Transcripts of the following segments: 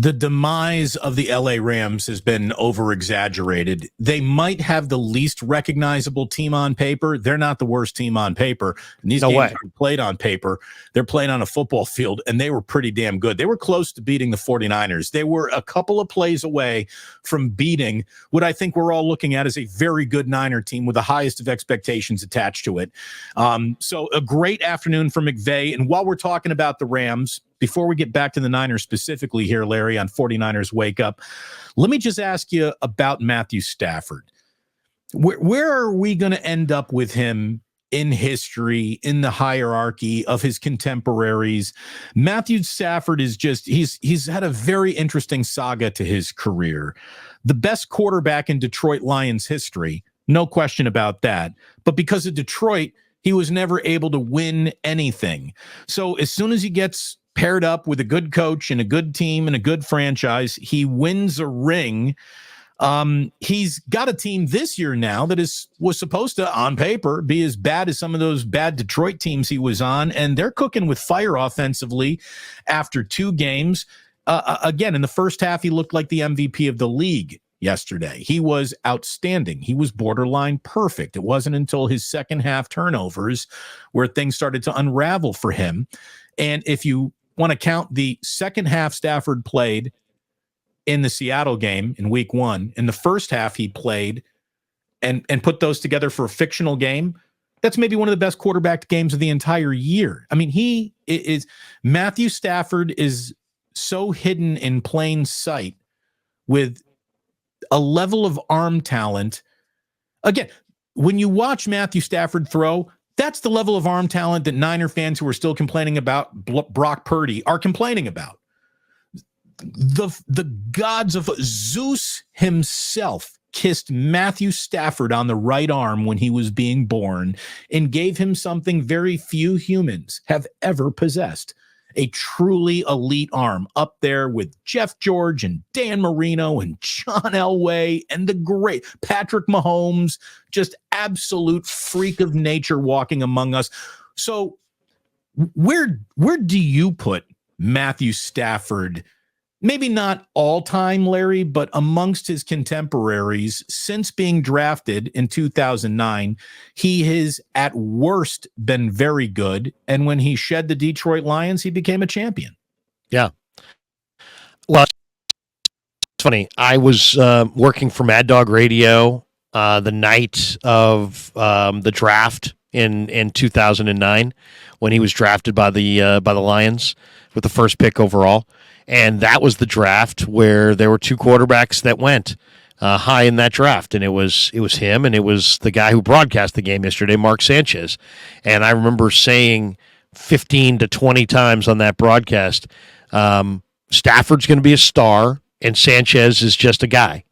The demise of the LA Rams has been over-exaggerated. They might have the least recognizable team on paper. They're not the worst team on paper. And these games aren't played on paper. They're played on a football field, and they were pretty damn good. They were close to beating the 49ers. They were a couple of plays away from beating what I think we're all looking at as a very good Niner team with the highest of expectations attached to it. So a great afternoon for McVay. And while we're talking about the Rams, before we get back to the Niners specifically here, Larry, on 49ers Wake Up, let me just ask you about Matthew Stafford. Where are we going to end up with him in history, in the hierarchy of his contemporaries? Matthew Stafford is just, he's had a very interesting saga to his career. The best quarterback in Detroit Lions history, no question about that. But because of Detroit, he was never able to win anything. So as soon as he gets paired up with a good coach and a good team and a good franchise, he wins a ring. He's got a team this year now that was supposed to, on paper, be as bad as some of those bad Detroit teams he was on, and they're cooking with fire offensively after 2 games. Again, in the first half, he looked like the MVP of the league yesterday. He was outstanding. He was borderline perfect. It wasn't until his second half turnovers where things started to unravel for him. And if you want to count the second half Stafford played in the Seattle game in week 1, in the first half he played and put those together for a fictional game, that's maybe one of the best quarterback games of the entire year. I mean, Matthew Stafford is so hidden in plain sight with a level of arm talent. Again, when you watch Matthew Stafford throw, that's the level of arm talent that Niner fans who are still complaining about Brock Purdy are complaining about. The gods of Zeus himself kissed Matthew Stafford on the right arm when he was being born and gave him something very few humans have ever possessed. A truly elite arm up there with Jeff George and Dan Marino and John Elway and the great Patrick Mahomes, just absolute freak of nature walking among us. So where do you put Matthew Stafford? Maybe not all time, Larry, but amongst his contemporaries since being drafted in 2009, he has at worst been very good. And when he shed the Detroit Lions, he became a champion. Yeah. Well, it's funny. I was working for Mad Dog Radio the night of the draft in 2009 when he was drafted by the Lions with the first pick overall. And that was the draft where there were 2 quarterbacks that went high in that draft. And it was him and it was the guy who broadcast the game yesterday, Mark Sanchez. And I remember saying 15 to 20 times on that broadcast, Stafford's going to be a star and Sanchez is just a guy.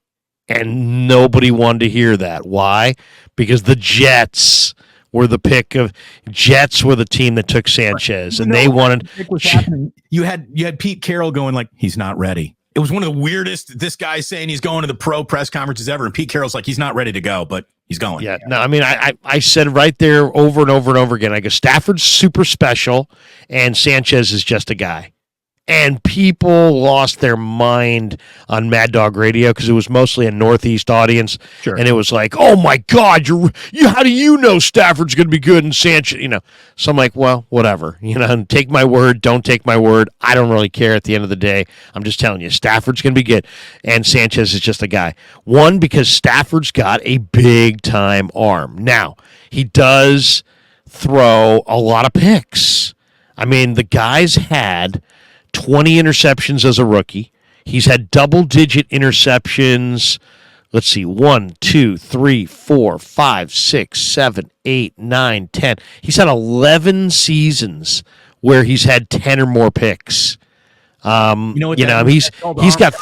And nobody wanted to hear that. Why? Because the Jets were the pick of Jets were the team that took Sanchez, and they wanted. You had Pete Carroll going like he's not ready. It was one of the weirdest. This guy saying he's going to the pro press conferences ever, and Pete Carroll's like he's not ready to go, but he's going. Yeah, no, I mean I said right there over and over and over again. I go Stafford's super special, and Sanchez is just a guy. And people lost their mind on Mad Dog Radio because it was mostly a Northeast audience. Sure. And it was like, oh, my God, how do you know Stafford's going to be good and Sanchez? So I'm like, well, whatever. Take my word, don't take my word. I don't really care at the end of the day. I'm just telling you, Stafford's going to be good. And Sanchez is just a guy. One, because Stafford's got a big-time arm. Now, he does throw a lot of picks. I mean, the guy's had 20 interceptions as a rookie. He's had double-digit interceptions. Let's see, 1, 2, 3, 4, 5, 6, 7, 8, 9, 10. He's had 11 seasons where he's had 10 or more picks. He's got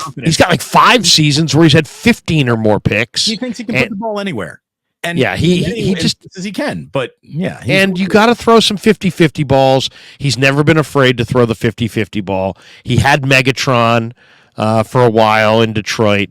like 5 seasons where he's had 15 or more picks. He thinks he can put the ball anywhere. And yeah, he just as he can, but yeah. And you got to throw some 50-50 balls. He's never been afraid to throw the 50-50 ball. He had Megatron for a while in Detroit.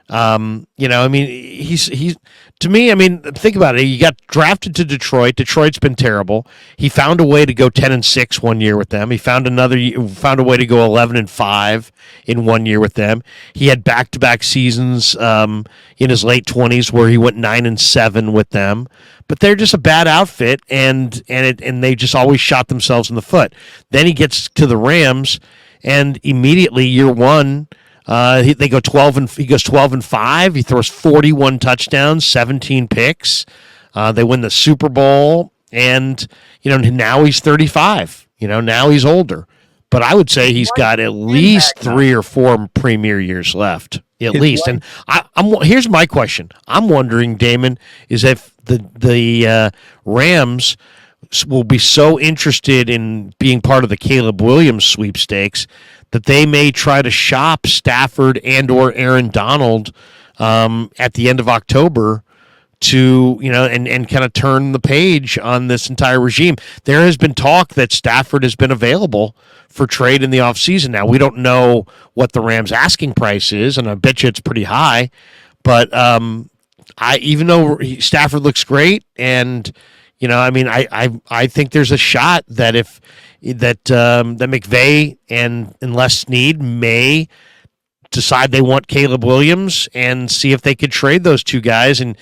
I mean, he's to me. I mean, think about it. He got drafted to Detroit. Detroit's been terrible. He found a way to go 10-6 one year with them. He found a way to go 11-5 in one year with them. He had back-to-back seasons in his late 20s where he went 9-7 with them. But they're just a bad outfit, and they just always shot themselves in the foot. Then he gets to the Rams, and immediately year one. He goes 12-5. He throws 41 touchdowns, 17 picks. They win the Super Bowl, and now he's 35. Now he's older, but I would say he's got at least 3 or 4 premier years left, at least. And here's my question: I'm wondering, Damon, is if the Rams will be so interested in being part of the Caleb Williams sweepstakes that they may try to shop Stafford and or Aaron Donald at the end of October to, and kind of turn the page on this entire regime. There has been talk that Stafford has been available for trade in the offseason. Now, we don't know what the Rams' asking price is, and I bet you it's pretty high. But even though Stafford looks great, and I think there's a shot that that McVay and Les Snead may decide they want Caleb Williams and see if they could trade those two guys and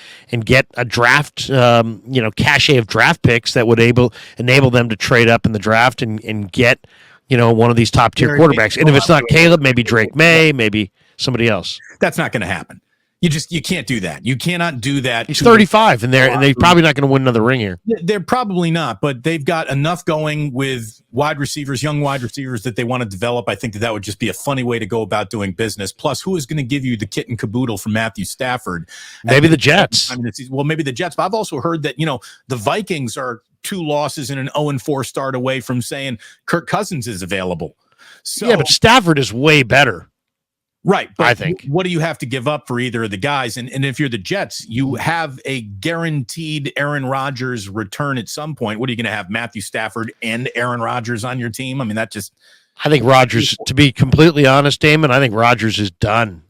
get a draft, cachet of draft picks that would enable them to trade up in the draft and get, one of these top tier quarterbacks. And if it's not Caleb, maybe Drake May, maybe somebody else. That's not going to happen. You can't do that. You cannot do that. He's 35, and they're probably not going to win another ring here. They're probably not, but they've got enough going with wide receivers, young wide receivers that they want to develop. I think that would just be a funny way to go about doing business. Plus, who is going to give you the kit and caboodle from Matthew Stafford? Maybe the Jets. Well, maybe the Jets. But I've also heard that the Vikings are 2 losses and an 0-4 start away from saying Kirk Cousins is available. So, yeah, but Stafford is way better. Right. But I think. What do you have to give up for either of the guys? And if you're the Jets, you have a guaranteed Aaron Rodgers return at some point. What are you going to have, Matthew Stafford and Aaron Rodgers on your team? I mean, I think Rodgers, to be completely honest, Damon, I think Rodgers is done.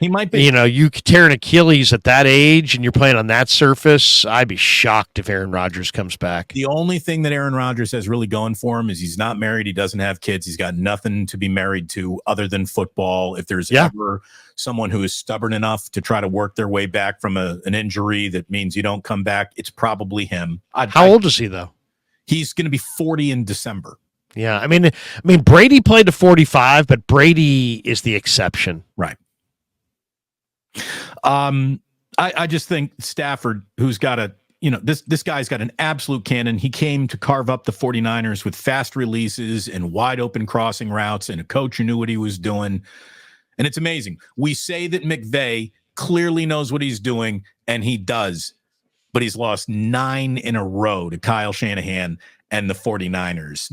He might be. You tear an Achilles at that age and you're playing on that surface. I'd be shocked if Aaron Rodgers comes back. The only thing that Aaron Rodgers has really going for him is he's not married. He doesn't have kids. He's got nothing to be married to other than football. If there's ever someone who is stubborn enough to try to work their way back from an injury that means you don't come back, it's probably him. How old is he, though? He's going to be 40 in December. Yeah, I mean, Brady played to 45, but Brady is the exception. Right. I just think Stafford, who's got this guy's got an absolute cannon. He came to carve up the 49ers with fast releases and wide open crossing routes and a coach who knew what he was doing. And it's amazing. We say that McVay clearly knows what he's doing, and he does, but he's lost 9 in a row to Kyle Shanahan and the 49ers.